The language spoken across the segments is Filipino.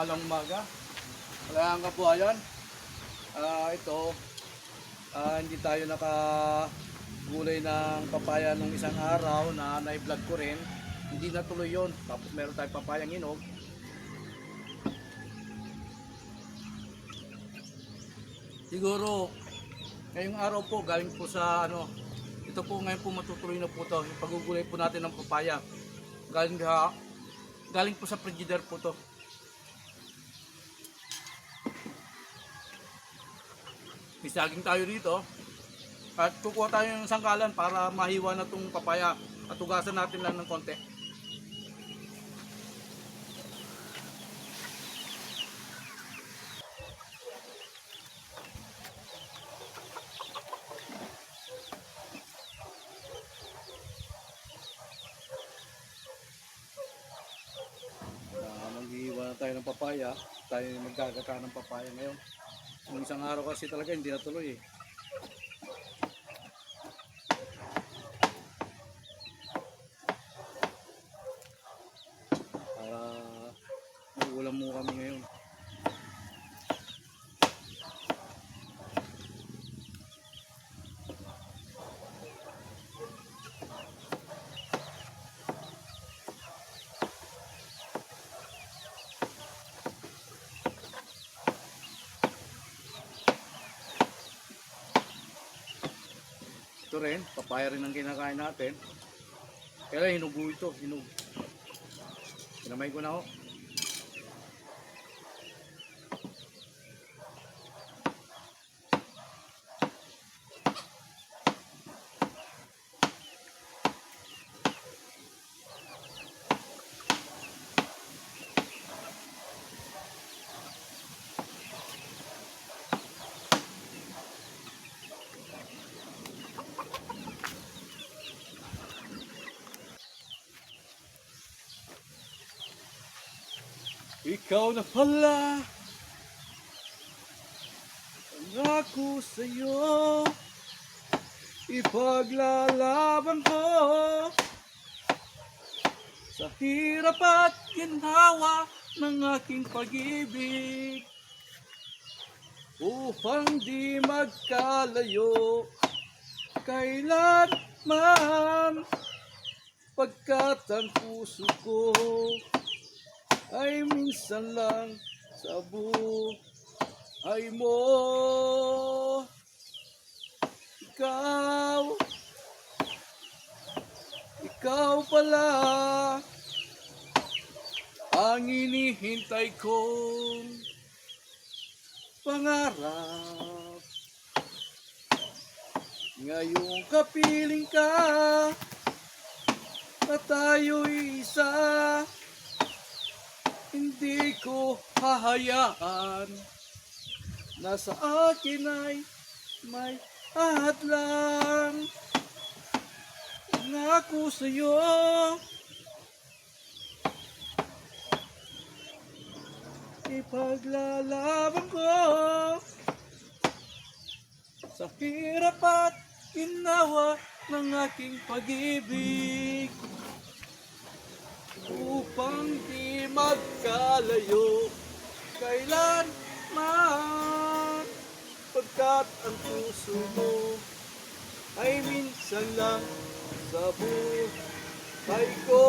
Mapagpalang umaga. Malayang kabuhayan. Ito, hindi tayo nakagulay ng papaya nung isang araw na na-vlog ko rin. Hindi natuloy yon. Tapos meron tayong papayang hinog. Siguro, ngayong araw po, galing po sa ito po ngayon po matutuloy na po ito. Yung pagugulay po natin ng papaya. Galing po sa frigidaire po to. May saging tayo dito. At kukuha tayo ng sangkalan para mahiwa na itong papaya. At tugasan natin lang ng konti. Maghihiwa na tayo ng papaya. Tayo magkakaka ng papaya ngayon. Yung isang araw kasi talaga hindi natuloy eh. Para mag-ulam mo kami ngayon. Ito rin, papaya rin ang kinakain natin. Kaya hinugo ito, hinug. Pinamay ko na ako. Ikaw na pala ang ako sa'yo, ipaglalaban ko sa hirap at ginhawa ng aking pag-ibig, upang di magkalayo kailanman, pagkat ang puso ko ay minsan lang sa buhay mo. Ikaw pala ang inihintay kong pangarap. Ngayong kapiling ka na tayo'y isa, hindi ko hahayaan na sa akin ay may hadlang. Nangako sa'yo, ipaglalaban ko sa hirap at ginawa ng aking pag-ibig, upang di magkalayo kailanman, pagkat ang puso mo ay minsan lang sa buhay ko.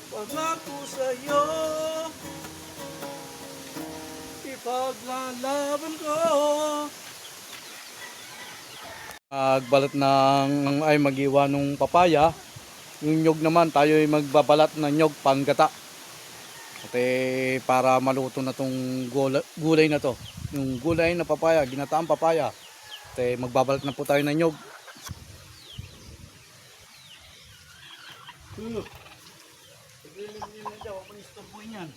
Pangako sa'yo, ipaglalaban ko. Magbalat ay mag-iwa ng papaya. Yung nyog naman, tayo ay magbabalat ng nyog panggata. At para maluto na tong gulay na to. Yung gulay na papaya, ginataang papaya. At magbabalat na po tayo ng nyog. Paglilimlim na daw, ako istorbohin yan.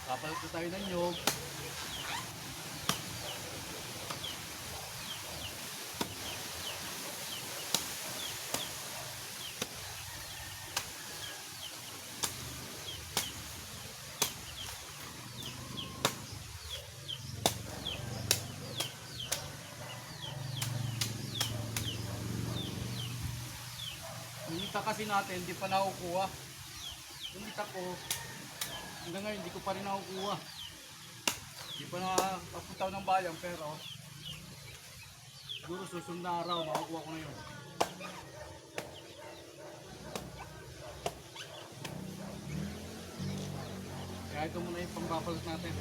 Babalat na tayo ng nyog. isa kasi natin, hindi pa nakukuha. Yung isa ko, hanggang ngayon, hindi ko pa rin nakukuha. Hindi pa nakapunta ng bayan, pero siguro susunod na araw, makakuha ko na yun. Kaya ito muna yung pangbabalot natin.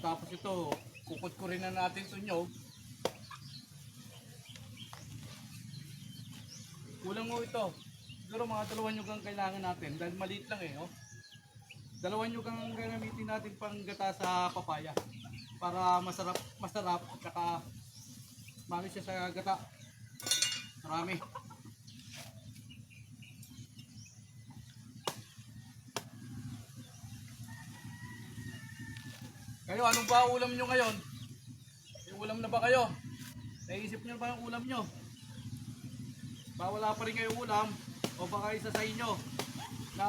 Tapos ito, kukut-kurin na natin ito nyog. Kulang mo ito. Siguro mga 2 nyog ang kailangan natin dahil maliit lang eh. Oh. 2 nyog ang gagamitin natin pang gata sa papaya. Para masarap at saka mami siya sa gata. Marami. Kayo, anong ba ulam nyo ngayon? May ulam na ba kayo? Naisip nyo ba yung ulam nyo? Ba wala pa rin kayo ulam? O baka isa sa inyo na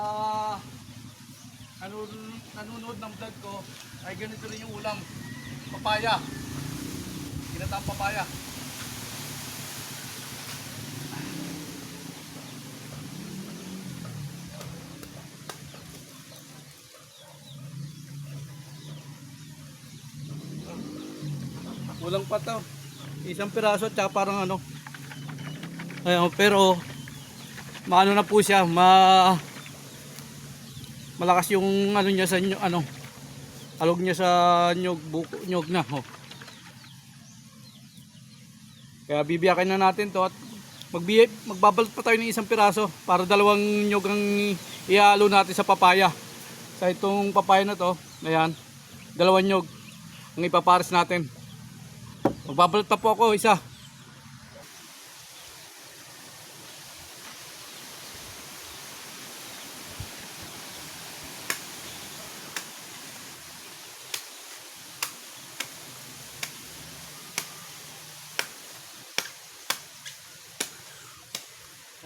nanonood ng vlog ko ay ganito rin yung ulam. Papaya. Ginataang papaya. Kulang pa to. Isang piraso at parang ano. Ayun, pero maano na po siya, malakas yung ano niya sa ano. Alog niya sa nyog na, oh. Kaya bibiyakin na natin to at magbabalot pa tayo ng isang piraso para 2 nyog ang ihalo natin sa papaya. Sa itong papaya na to, ayan, 2 nyog ang ipapares natin. Magbabalot pa po ako isa.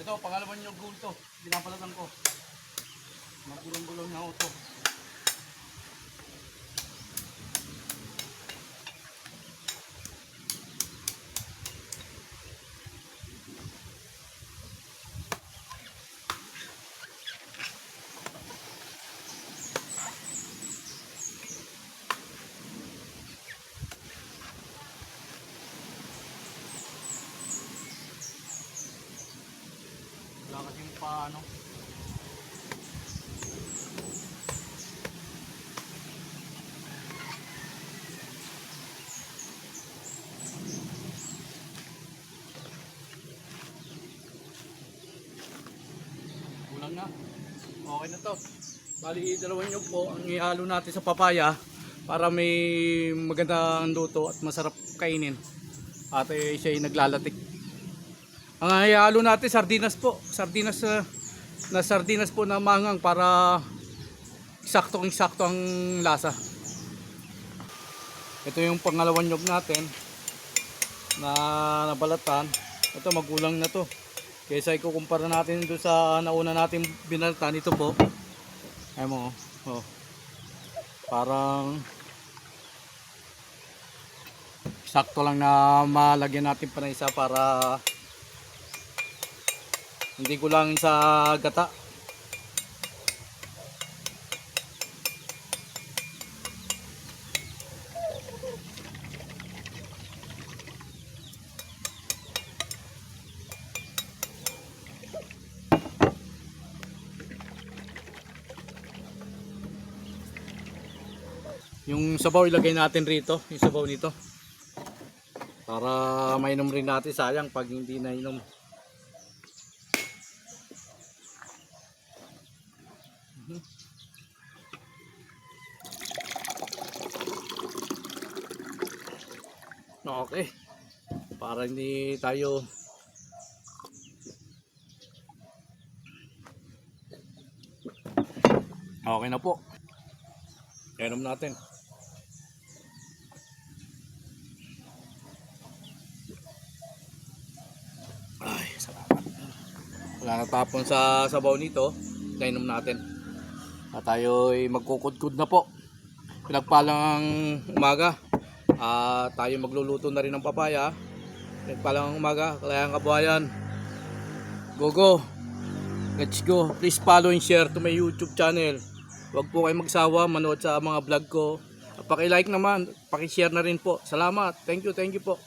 Ito, pangalawang yung goal to. Binabalatan ko. Magulong-gulong na ako to. Wala kasing paano. Kulang na. Okay na to. Bali, 2 nyog po ang ihalo natin sa papaya para may magandang luto at masarap kainin. At siya ay naglalatik. Ang ihalo natin sardinas po. Sardinas po na mangang para saktong-sakto ang lasa. Ito yung pangalawang nyog natin na nabalatan. Ito magulang na to. Kaysa ikukumpara natin doon sa nauna natin binalatan, ito po. Ay mo, oh. Parang sakto lang na malagyan natin pa na isa para hindi kulang sa gata. Yung sabaw ilagay natin rito, yung sabaw nito. Para mainom rin natin, sayang pag hindi nainom. Okay. Para hindi tayo okay na po. Inom natin. Ay, salamat. Wala na tapon sa sabaw nito. Inom natin. At tayo'y magkukudkud na po. Pinagpalang umaga. Tayo magluluto na rin ng papaya. Pinagpalang umaga. Kalayang kabuhayan. Go go. Let's go. Please follow and share to my YouTube channel. Huwag po kayo magsawa manood sa mga vlog ko. Paki-like naman. Paki-share na rin po. Salamat. Thank you po.